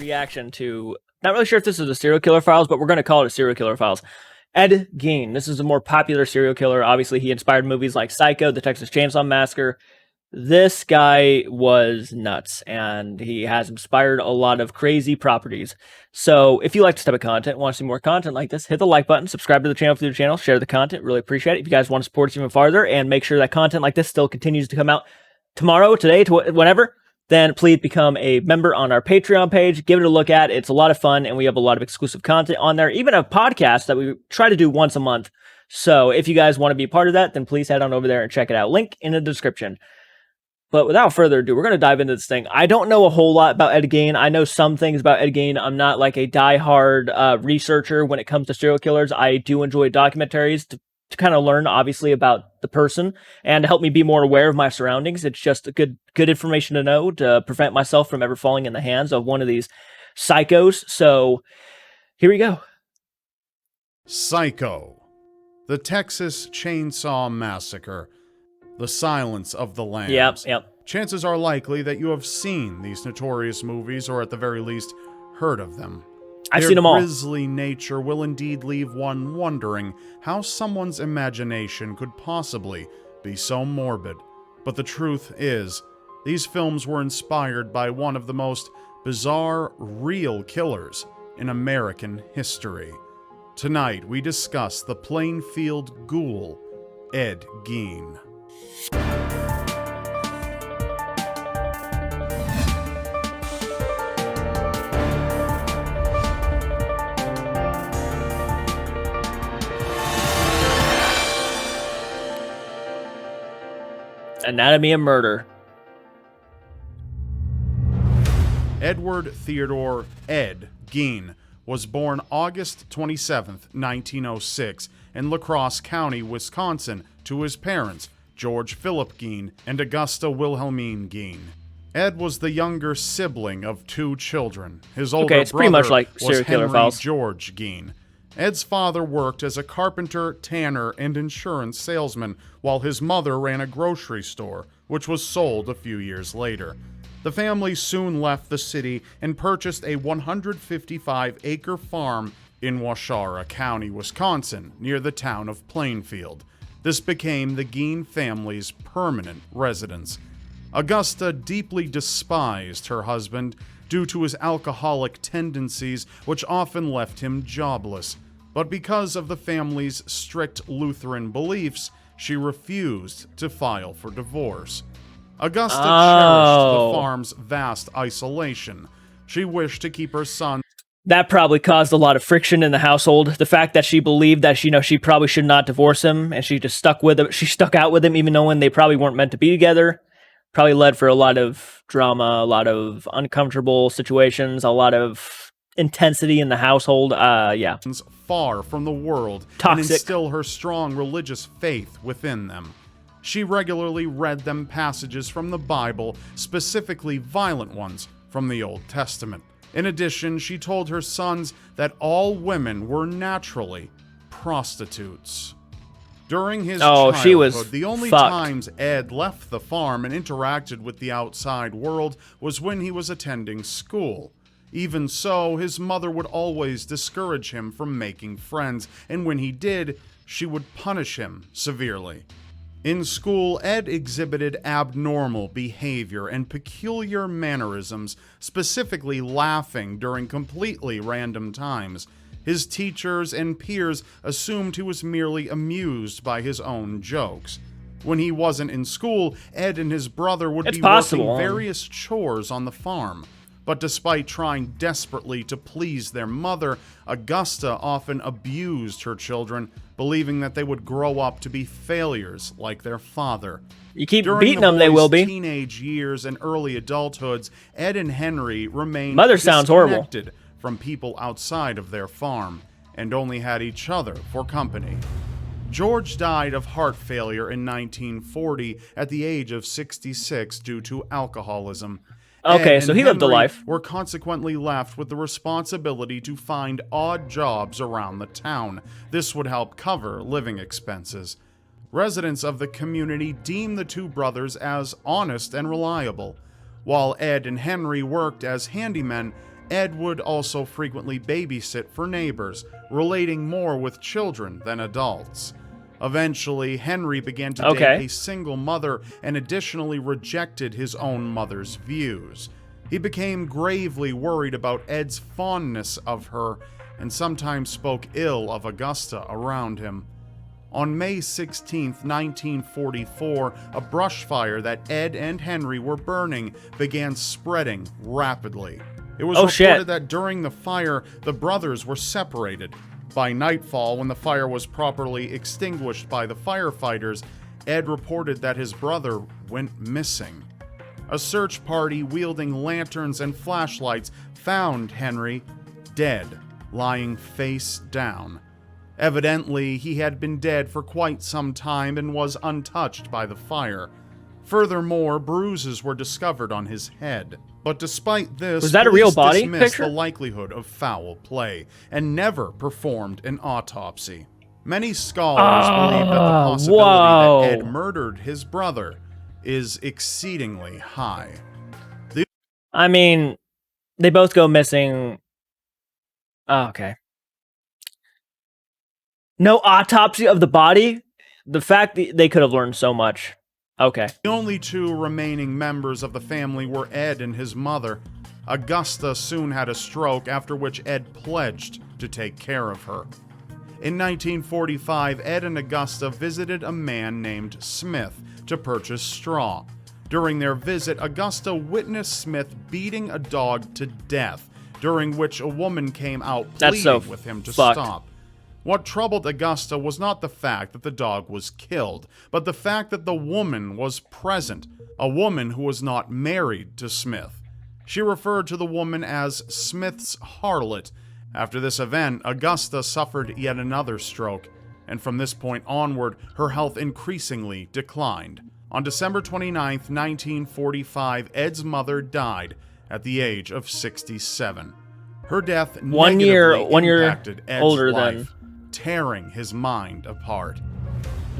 reaction to, not really sure if this is a serial killer files, but we're going to call it a serial killer files. Ed Gein. This is a more popular serial killer. Obviously, he inspired movies like Psycho, The Texas Chainsaw Massacre. This guy was nuts, and he has inspired a lot of crazy properties. So if you like this type of content, want to see more content like this, hit the like button, subscribe to the channel through the channel, share the content. Really appreciate it. If you guys want to support us even farther and make sure that content like this still continues to come out tomorrow, today, whenever, then please become a member on our Patreon page. Give it a look at. It's a lot of fun, and we have a lot of exclusive content on there. Even a podcast that we try to do once a month. So if you guys want to be a part of that, then please head on over there and check it out. Link in the description. But without further ado, we're going to dive into this thing. I don't know a whole lot about Ed Gein. I know some things about Ed Gein. I'm not like a diehard researcher when it comes to serial killers. I do enjoy documentaries to kind of learn, obviously, about the person and to help me be more aware of my surroundings. It's just good information to know to prevent myself from ever falling in the hands of one of these psychos. So here we go. Psycho. The Texas Chainsaw Massacre. The Silence of the Lambs. Yep. Chances are likely that you have seen these notorious movies, or at the very least, heard of them. I've seen them all. Their grisly nature will indeed leave one wondering how someone's imagination could possibly be so morbid. But the truth is, these films were inspired by one of the most bizarre, real killers in American history. Tonight, we discuss the Plainfield Ghoul, Ed Gein. Anatomy of Murder. Edward Theodore Ed Gein was born August 27, 1906, in La Crosse County, Wisconsin, to his parents, George Philip Gein and Augusta Wilhelmine Gein. Ed was the younger sibling of two children. His older it's pretty brother much like was serial killer Henry files. George Gein. Ed's father worked as a carpenter, tanner, and insurance salesman, while his mother ran a grocery store, which was sold a few years later. The family soon left the city and purchased a 155-acre farm in Waushara County, Wisconsin, near the town of Plainfield. This became the Gein family's permanent residence. Augusta deeply despised her husband due to his alcoholic tendencies, which often left him jobless. But because of the family's strict Lutheran beliefs, she refused to file for divorce. Augusta cherished the farm's vast isolation. She wished to keep her son. That probably caused a lot of friction in the household. The fact that she believed that she probably should not divorce him, and she just stuck with him. She stuck out with him, even knowing they probably weren't meant to be together. Probably led for a lot of drama, a lot of uncomfortable situations, a lot of intensity in the household. Far from the world. Toxic. And instill her strong religious faith within them. She regularly read them passages from the Bible, specifically violent ones from the Old Testament. In addition, she told her sons that all women were naturally prostitutes. During his childhood, she was the only fucked. times Ed left the farm and interacted with the outside world was when he was attending school. Even so, his mother would always discourage him from making friends, and when he did, she would punish him severely. In school, Ed exhibited abnormal behavior and peculiar mannerisms, specifically laughing during completely random times. His teachers and peers assumed he was merely amused by his own jokes. When he wasn't in school, Ed and his brother would be working various chores on the farm. But despite trying desperately to please their mother, Augusta often abused her children, believing that they would grow up to be failures like their father. You keep beating them, they will be. During the teenage years and early adulthoods, Ed and Henry remained Mother sounds horrible. disconnected from people outside of their farm and only had each other for company. George died of heart failure in 1940 at the age of 66 due to alcoholism. Okay, so he lived a life. Were consequently left with the responsibility to find odd jobs around the town. This would help cover living expenses. Residents of the community deemed the two brothers as honest and reliable. While Ed and Henry worked as handymen, Ed would also frequently babysit for neighbors, relating more with children than adults. Eventually, Henry began to date a single mother and additionally rejected his own mother's views. He became gravely worried about Ed's fondness of her and sometimes spoke ill of Augusta around him. On May 16, 1944, a brush fire that Ed and Henry were burning began spreading rapidly. It was reported that during the fire, the brothers were separated. By nightfall, when the fire was properly extinguished by the firefighters, Ed reported that his brother went missing. A search party wielding lanterns and flashlights found Henry dead, lying face down. Evidently, he had been dead for quite some time and was untouched by the fire. Furthermore, bruises were discovered on his head. But despite this, was that a real body dismissed picture? the likelihood of foul play and never performed an autopsy. Many scholars believe that the possibility that Ed murdered his brother is exceedingly high. I mean, they both go missing. Oh, okay. No autopsy of the body? The fact that they could have learned so much. Okay. The only two remaining members of the family were Ed and his mother. Augusta soon had a stroke, after which Ed pledged to take care of her. In 1945, Ed and Augusta visited a man named Smith to purchase straw. During their visit, Augusta witnessed Smith beating a dog to death, during which a woman came out pleading with him to stop. What troubled Augusta was not the fact that the dog was killed, but the fact that the woman was present, a woman who was not married to Smith. She referred to the woman as Smith's harlot. After this event, Augusta suffered yet another stroke, and from this point onward, her health increasingly declined. On December 29, 1945, Ed's mother died at the age of 67. Her death negatively impacted Ed's life, tearing his mind apart.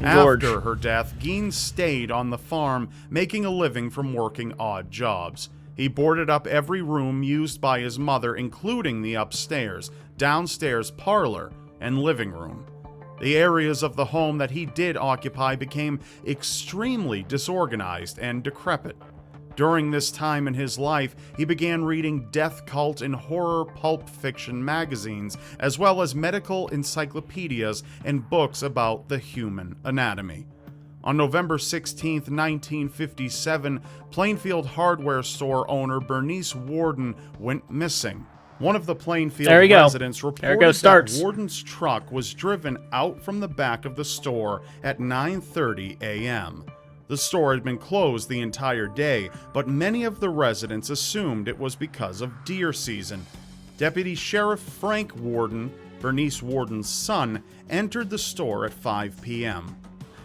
After her death, Gein stayed on the farm, making a living from working odd jobs. He boarded up every room used by his mother, including the upstairs, downstairs parlor, and living room. The areas of the home that he did occupy became extremely disorganized and decrepit. During this time in his life, he began reading death cult and horror pulp fiction magazines, as well as medical encyclopedias and books about the human anatomy. On November 16, 1957, Plainfield hardware store owner Bernice Warden went missing. One of the Plainfield residents reported that Warden's truck was driven out from the back of the store at 9:30 a.m. The store had been closed the entire day, but many of the residents assumed it was because of deer season. Deputy Sheriff Frank Warden, Bernice Warden's son, entered the store at 5 p.m.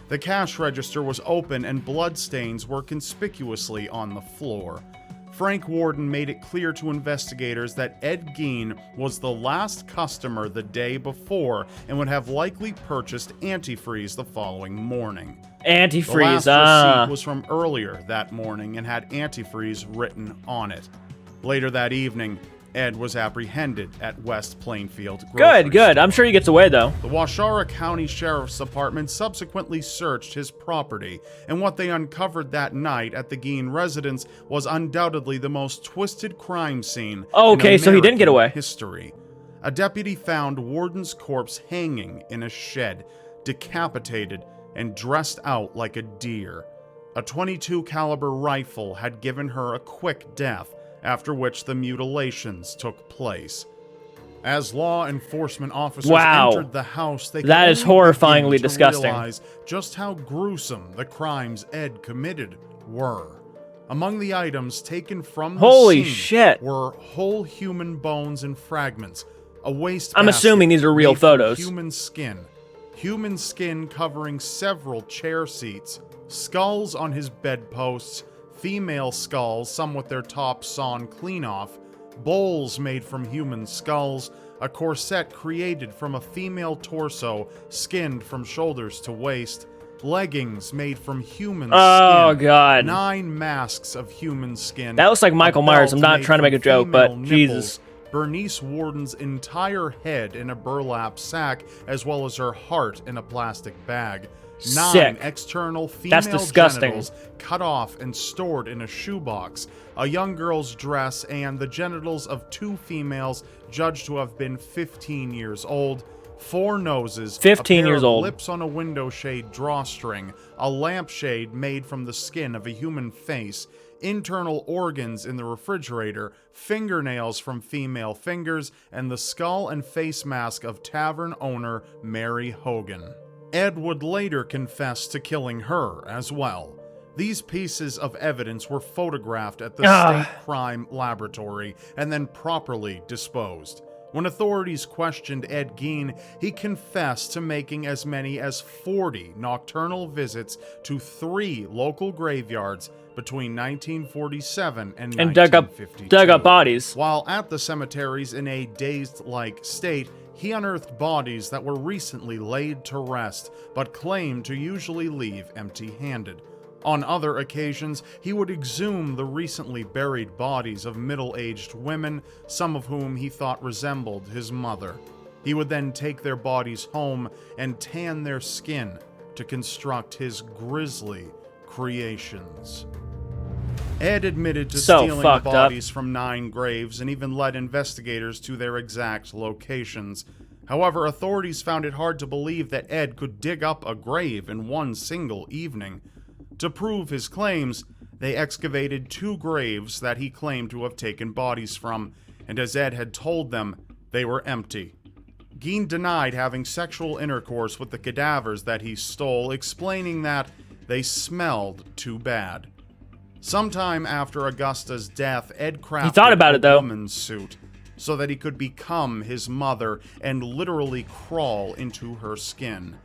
The cash register was open and bloodstains were conspicuously on the floor. Frank Warden made it clear to investigators that Ed Gein was the last customer the day before and would have likely purchased antifreeze the following morning. Antifreeze, The last receipt was from earlier that morning and had antifreeze written on it. Later that evening, Ed was apprehended at West Plainfield Grocery Good. I'm sure he gets away, though. The Waushara County Sheriff's Department subsequently searched his property, and what they uncovered that night at the Gein residence was undoubtedly the most twisted crime scene in so he didn't get away. history. A deputy found Warden's corpse hanging in a shed, decapitated and dressed out like a deer. A .22 caliber rifle had given her a quick death, after which the mutilations took place. As law enforcement officers entered the house, they that is horrifyingly disgusting. Realize just how gruesome the crimes Ed committed were. Among the items taken from the scene were whole human bones and fragments, a waste I'm assuming these are real photos. Human skin covering several chair seats, skulls on his bedposts, female skulls, some with their tops sawn clean off, bowls made from human skulls, a corset created from a female torso, skinned from shoulders to waist, leggings made from human skin. Oh, God. 9 masks of human skin. That looks like Michael Myers. I'm not trying to make a joke, but Jesus. Bernice Worden's entire head in a burlap sack, as well as her heart in a plastic bag. 9 Sick. external That's female disgusting. genitals cut off and stored in a shoebox. A young girl's dress and the genitals of 2 females judged to have been 15 years old. 4 noses, 15 a pair years of old. lips on a window shade drawstring, a lampshade made from the skin of a human face, internal organs in the refrigerator, fingernails from female fingers, and the skull and face mask of tavern owner Mary Hogan. Ed would later confess to killing her as well. These pieces of evidence were photographed at the State Crime Laboratory and then properly disposed. When authorities questioned Ed Gein, he confessed to making as many as 40 nocturnal visits to 3 local graveyards between 1947 and 1952. dug up bodies. While at the cemeteries in a dazed-like state, he unearthed bodies that were recently laid to rest, but claimed to usually leave empty-handed. On other occasions, he would exhume the recently buried bodies of middle-aged women, some of whom he thought resembled his mother. He would then take their bodies home and tan their skin to construct his grisly creations. Ed admitted to stealing the bodies from 9 graves and even led investigators to their exact locations. However, authorities found it hard to believe that Ed could dig up a grave in one single evening. To prove his claims, they excavated 2 graves that he claimed to have taken bodies from, and as Ed had told them, they were empty. Gein denied having sexual intercourse with the cadavers that he stole, explaining that they smelled too bad. Sometime after Augusta's death, Ed crafted a woman's suit so that he could become his mother and literally crawl into her skin.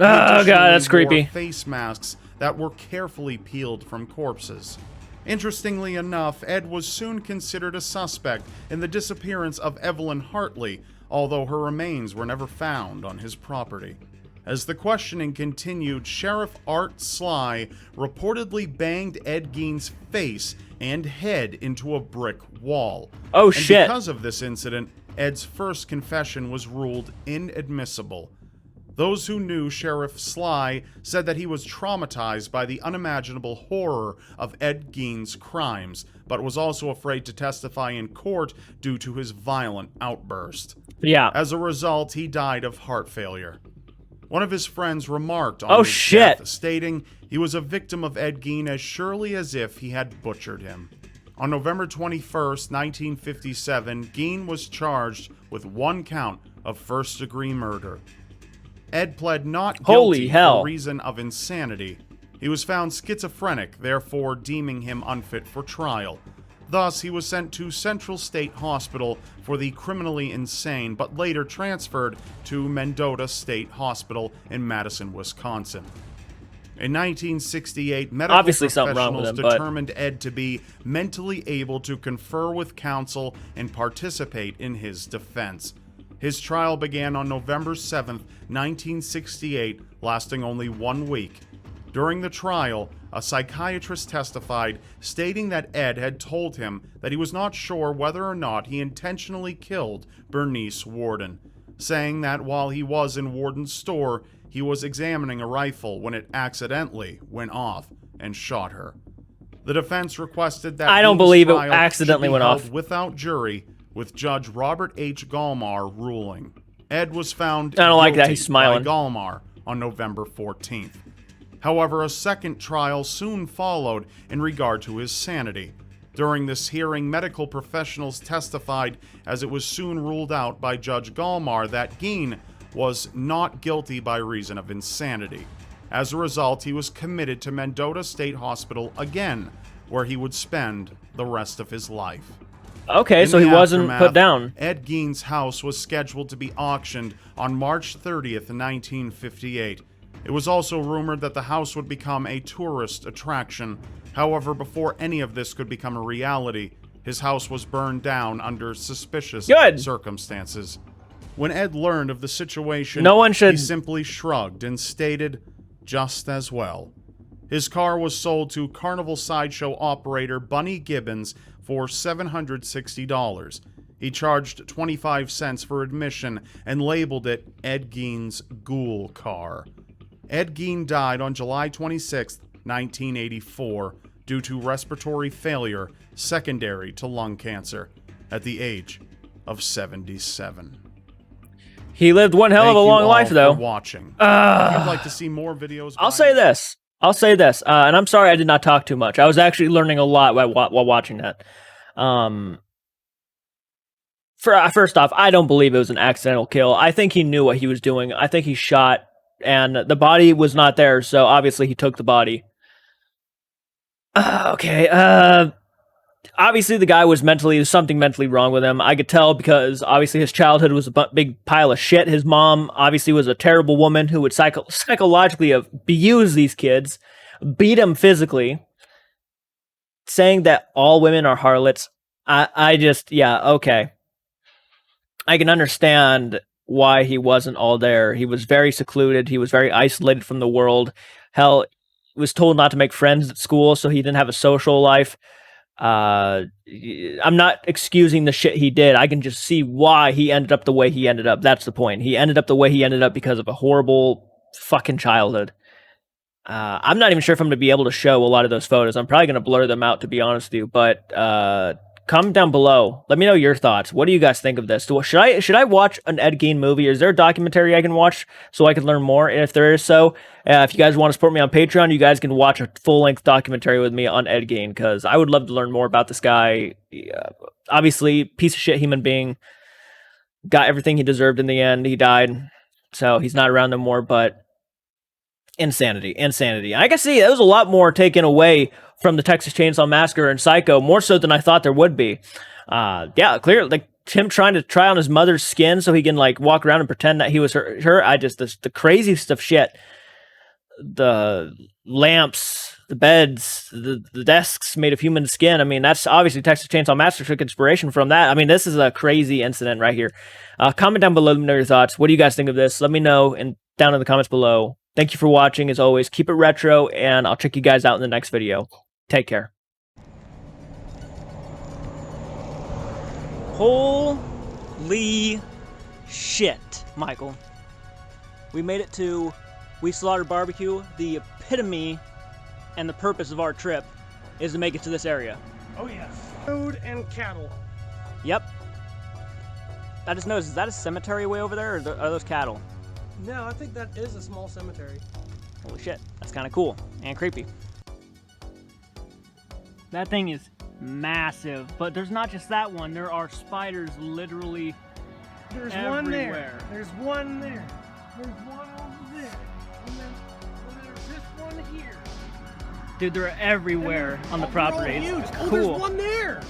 Oh god, that's creepy. Face masks that were carefully peeled from corpses. Interestingly enough, Ed was soon considered a suspect in the disappearance of Evelyn Hartley, although her remains were never found on his property. As the questioning continued, Sheriff Art Sly reportedly banged Ed Gein's face and head into a brick wall. Oh shit. Because of this incident, Ed's first confession was ruled inadmissible. Those who knew Sheriff Sly said that he was traumatized by the unimaginable horror of Ed Gein's crimes, but was also afraid to testify in court due to his violent outburst. Yeah. As a result, he died of heart failure. One of his friends remarked on his death, stating he was a victim of Ed Gein as surely as if he had butchered him. On November 21st, 1957, Gein was charged with 1 count of first-degree murder. Ed pled not guilty for reason of insanity. He was found schizophrenic, therefore deeming him unfit for trial. Thus, he was sent to Central State Hospital for the criminally insane, but later transferred to Mendota State Hospital in Madison, Wisconsin. In 1968, medical professionals determined Ed to be mentally able to confer with counsel and participate in his defense. His trial began on November 7, 1968, lasting only 1 week. During the trial, a psychiatrist testified, stating that Ed had told him that he was not sure whether or not he intentionally killed Bernice Worden, saying that while he was in Worden's store, he was examining a rifle when it accidentally went off and shot her. The defense requested that I don't believe it accidentally went off without jury, with Judge Robert H. Gallmar ruling. Ed was found I don't like guilty that. He's smiling. by Gallmar on November 14th. However, a second trial soon followed in regard to his sanity. During this hearing, medical professionals testified, as it was soon ruled out by Judge Gallmar, that Gein was not guilty by reason of insanity. As a result, he was committed to Mendota State Hospital again, where he would spend the rest of his life. Okay, so he wasn't put down. Ed Gein's house was scheduled to be auctioned on March 30th, 1958. It was also rumored that the house would become a tourist attraction. However, before any of this could become a reality, his house was burned down under suspicious circumstances. When Ed learned of the situation, he simply shrugged and stated, "Just as well." His car was sold to Carnival Sideshow operator Bunny Gibbons for $760. He charged 25 cents for admission and labeled it Ed Gein's Ghoul Car. Ed Gein died on July 26, 1984, due to respiratory failure secondary to lung cancer at the age of 77. He lived one hell of a long life, though. Thank you all for watching. If you'd like to see more videos, I'll say this, and I'm sorry I did not talk too much. I was actually learning a lot while watching that. First off, I don't believe it was an accidental kill. I think he knew what he was doing. I think he shot, and the body was not there, so obviously he took the body. Okay, obviously the guy was something mentally wrong with him. I could tell because obviously his childhood was a big pile of shit. His mom obviously was a terrible woman who would psychologically abuse these kids, beat them physically, saying that all women are harlots. Okay. I can understand why he wasn't all there. He was very secluded. He was very isolated from the world. Hell, he was told not to make friends at school, so he didn't have a social life. I'm not excusing the shit he did. I can just see why he ended up the way he ended up. That's the point. He ended up the way he ended up because of a horrible fucking childhood. I'm not even sure if I'm going to be able to show a lot of those photos. I'm probably going to blur them out, to be honest with you. But comment down below. Let me know your thoughts. What do you guys think of this? Should I watch an Ed Gein movie? Is there a documentary I can watch so I can learn more? And if there is so, if you guys want to support me on Patreon, you guys can watch a full-length documentary with me on Ed Gein, because I would love to learn more about this guy. Obviously, piece of shit human being. Got everything he deserved in the end. He died, so he's not around no more, but insanity. I can see there was a lot more taken away from the Texas Chainsaw Massacre and Psycho, more so than I thought there would be. Yeah, clearly, like him trying to try on his mother's skin so he can like walk around and pretend that he was her. The craziest of shit. The lamps, the beds, the desks made of human skin. I mean, that's obviously Texas Chainsaw Massacre took inspiration from that. I mean, this is a crazy incident right here. Comment down below, let me know your thoughts. What do you guys think of this? Let me know down in the comments below. Thank you for watching. As always, keep it retro, and I'll check you guys out in the next video. Take care. Holy shit, Michael. We made it to We Slaughtered Barbecue. The epitome and the purpose of our trip is to make it to this area. Oh yes. Food and cattle. Yep. I just noticed, is that a cemetery way over there, or are those cattle? No, I think that is a small cemetery. Holy shit, that's kind of cool and creepy. That thing is massive, but there's not just that one. There are spiders literally There's everywhere. one there. There's one there. There's one over there. And then there's this one here. Dude, they're everywhere on the property. Huge. It's Oh, cool. there's one there.